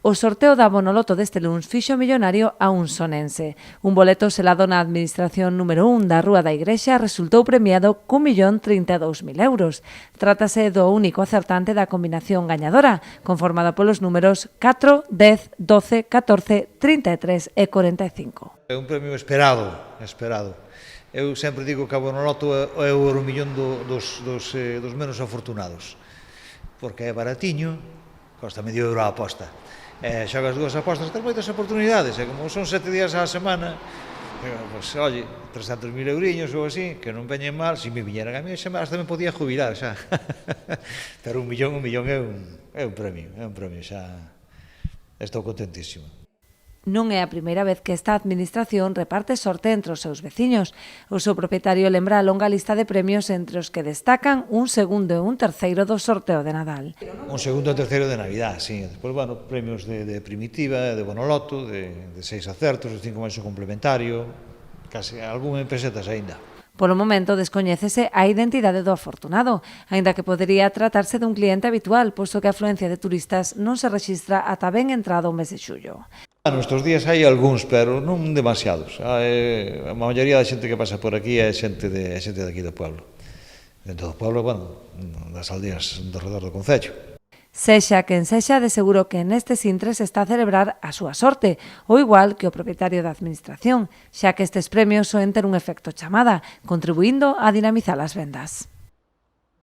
O sorteo da Bonoloto deste luns fixo millonario a un sonense. Un boleto selado na administración número 1 da Rúa da Igrexa resultou premiado cun 1.032.000 euros. Trátase do único acertante da combinación gañadora, conformada polos números 4, 10, 12, 14, 33 e 45. É un premio esperado. Eu sempre digo que a Bonoloto é o euromillón dos menos afortunados, porque é baratiño, costa medio euro a aposta. Xogas dúas apostas, tens moitas oportunidades, e como son 7 días á semana, pois, oye, 300.000 euriños ou así, que non veñen mal, se me viñeran a mí, hasta me podía jubilar, xa. Pero un millón é un premio, xa estou contentísimo. Non é a primeira vez que esta administración reparte sorte entre os seus veciños. O seu propietario lembra a longa lista de premios entre os que destacan un segundo e un terceiro do sorteo de Nadal. Un segundo e terceiro de Navidad, sí. Despois, bueno, premios de Primitiva, de Bonoloto, de 6 acertos, de 5 máis o complementario, case algún en pesetas aínda. Polo momento descoñécese a identidade do afortunado, aínda que podería tratarse dun cliente habitual, posto que a afluencia de turistas non se rexistra ata ben entrado o mes de xullo. Nestes días hai algúns, pero non demasiados. A maioría da xente que pasa por aquí é xente de aquí do pueblo. Dentro do pueblo, bueno, das aldeas do redor do concello. Sexa quen sexa, de seguro que nestes intres está a celebrar a súa sorte, ou igual que o propietario da administración, xa que estes premios soen ter un efecto chamada, contribuindo a dinamizar as vendas.